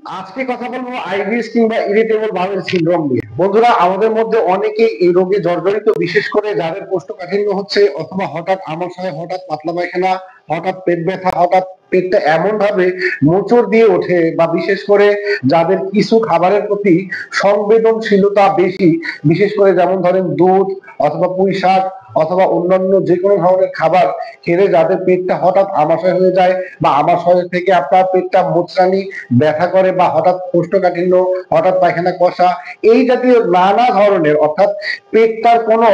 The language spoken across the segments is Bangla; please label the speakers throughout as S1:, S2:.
S1: আজকে কথা বলবো আইবিএস কিংবা ইরিটেবল বাউল সিনড্রোম নিয়ে। বন্ধুরা, আমাদের মধ্যে অনেকে এই রোগে জর্জরিত, বিশেষ করে যাদের কোষ্ঠকাঠিন্য হচ্ছে, অথবা হঠাৎ আমাশয়, হঠাৎ পাতলা পায়খানা, হঠাৎ পেট ব্যথা, হঠাৎ পেটটা এমন ভাবে মোচড় দিয়ে ওঠে, বা বিশেষ করে যাদের কিছু খাবারের প্রতি সংবেদনশীলতা বেশি, বিশেষ করে যেমন ধরেন দুধ অথবা পুঁই শাক অথবা অন্যান্য যে কোনো ধরনের খাবার খেলে যাদের পেটটা হঠাৎ আমাশয় হয়ে যায়, বা আমাশয় থেকে আপনার পেটটা মোচড়ানি ব্যথা করে, বা হঠাৎ কোষ্ঠকাঠিন্য, হঠাৎ পায়খানা কষা, এই জাতীয় নানা ধরনের, অর্থাৎ পেটটার কোনো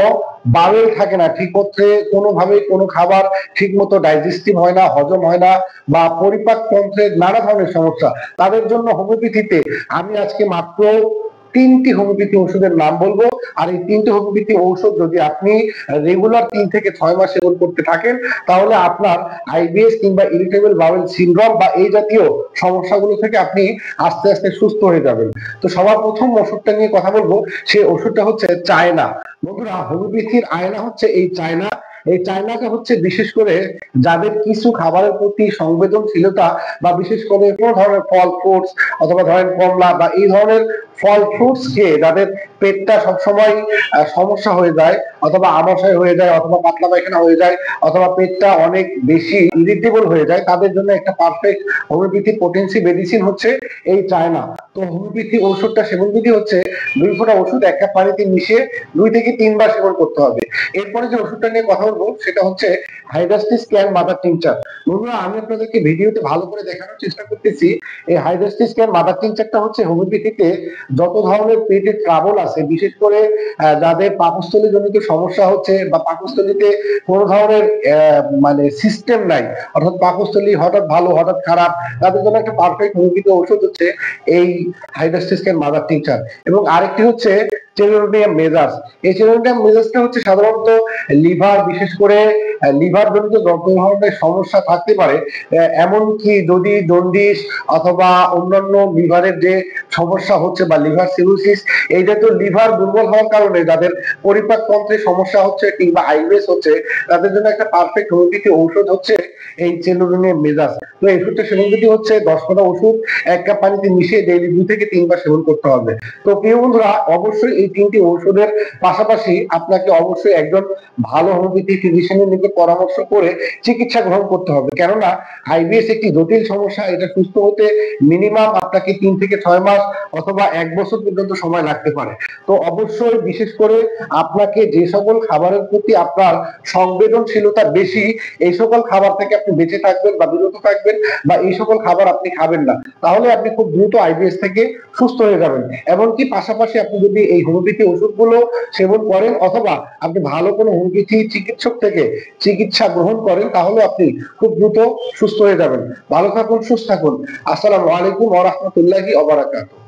S1: বাবেল থাকে না ঠিক মতো, কোনোভাবে কোনো খাবার ঠিক মতো ডাইজেস্টিভ হয় না, হজম হয় না, বা পরিপাক তন্ত্রের নানা ধরনের সমস্যা, তাদের জন্য হোমিওপ্যাথিতে আমি আজকে মাত্র তিনটি হোমিওপ্যাথি ওষুধের নাম বলবো। আর এই তিনটি হোমিওপ্যাথি ঔষধ যদি আপনি রেগুলার 3 থেকে 6 মাস সেবন করতে থাকেন, তাহলে আপনার আইবিএস কিংবা ইরিটেবল বাউল সিনড্রোম বা এই জাতীয় সমস্যাগুলো থেকে আপনি আস্তে আস্তে সুস্থ হয়ে যাবেন। তো সবার প্রথম ওষুধটা নিয়ে কথা বলবো, সেই ওষুধটা হচ্ছে চায়না। বন্ধুরা, হোমিওপ্যাথির আয়না হচ্ছে এই চায়না। এই চায়নাটা হচ্ছে বিশেষ করে যাদের কিছু খাবারের প্রতি সংবেদনশীলতা, বা বিশেষ করে কোনো ধরনের ফল ফ্রুটস অথবা ধরেন কমলা বা এই ধরনের ফল ফ্রুটস খেয়ে যাদের পেটটা সবসময় সমস্যা হয়ে যায়, অথবা আমাশয় হয়ে যায়, অথবা পাতলা পায়খানা হয়ে যায়, অথবা পেটটা অনেক বেশি ইরিটেবল হয়ে যায়, তাদের জন্য একটা পারফেক্ট হোমিওপ্যাথি পোটেন্সি মেডিসিন হচ্ছে এই চায়না। তো হোমিওপ্যাথি ওষুধটা সেবন বিধি হচ্ছে 2 ফোঁটা ওষুধ 1 কাপ পানিতে মিশিয়ে 2 থেকে 3 বার সেবন করতে হবে। এরপরে যে ওষুধটা নিয়ে কথা বলবো সেটা হচ্ছে হাইড্রাস্টিস ক্যান মাদার টিংচার। বন্ধুরা, আমি আপনাদেরকে ভিডিওতে ভালো করে দেখানোর চেষ্টা করতেছি। এই হাইড্রাস্টিস ক্যান মাদার টিংচারটা হচ্ছে হোমিওপ্যাথিতে যত ধরনের পেটের ট্রাবল আছে, বিশেষ করে যাদের পাকস্থলী জনিত সমস্যা হচ্ছে, বা পাকস্থলীতে কোনো ধরনের মানে সিস্টেম নাই, অর্থাৎ পাকস্থলী হঠাৎ ভালো হঠাৎ খারাপ, তাদের জন্য একটা পারফেক্ট হোমিওপ্যাথি ওষুধ হচ্ছে এই হাইড্রাস্টিস ক্যান মাদার টিংচার। এবং আরেকটি হচ্ছে চেলোডিয়াম মেজাজ। এই চেলোডিয়াম মেজাজটা হচ্ছে সাধারণত লিভার, বিশেষ করে লিভার জনিত যত ধরনের সমস্যা থাকতে পারে, এমনকি যদি জন্ডিস অথবা অন্যান্য লিভারের যে সমস্যা হচ্ছে, বা লিভার সিরোসিস, এই জাতীয় লিভার দুর্বল হওয়ার কারণে যাদের পরিপাক তন্ত্রে সমস্যা হচ্ছে কিংবা আইবিএস হচ্ছে, তাদের জন্য একটা পারফেক্ট হোমিওপ্যাথি ঔষধ হচ্ছে এই চেলোডিয়াম মেজাজ। তো এই ওষুধটা সেবন বিধি হচ্ছে 10 ফোঁটা ওষুধ 1 কাপ পানিতে মিশিয়ে ডেইলি 2 থেকে 3 বার সেবন করতে হবে। তো প্রিয় বন্ধুরা, অবশ্যই এই তিনটি ওষুধের পাশাপাশি আপনাকে অবশ্যই একজন ভালো হোমিওপ্যাথি ফিজিশিয়ানের নিকট পরামর্শ করে চিকিৎসা গ্রহণ করতে হবে, কেননা আইবিএস একটি জটিল সমস্যা। এটা সুস্থ হতে মিনিমাম আপনাকে 3 থেকে 6 মাস অথবা 1 বছর পর্যন্ত সময় লাগতে পারে। তো অবশ্যই বিশেষ করে আপনাকে যে সকল খাবারের প্রতি আপনার সংবেদনশীলতা বেশি, এই সকল খাবার থেকে আপনি বেঁচে থাকবেন বা বিরত থাকবেন, বা এই সকল খাবার আপনি খাবেন না, তাহলে আপনি খুব দ্রুত আইবিএস থেকে সুস্থ হয়ে যাবেন। এমনকি পাশাপাশি আপনি যদি এই হোমিওপ্যাথি ওষুধগুলো সেবন করেন, অথবা আপনি ভালো কোনো হোমিওপ্যাথি চিকিৎসক থেকে চিকিৎসা গ্রহণ করেন, তাহলে আপনি খুব দ্রুত সুস্থ হয়ে যাবেন। ভালো থাকুন, সুস্থ থাকুন। আসসালামু আলাইকুম ওয়া রাহমাতুল্লাহি ওয়া বারাকাতুহু।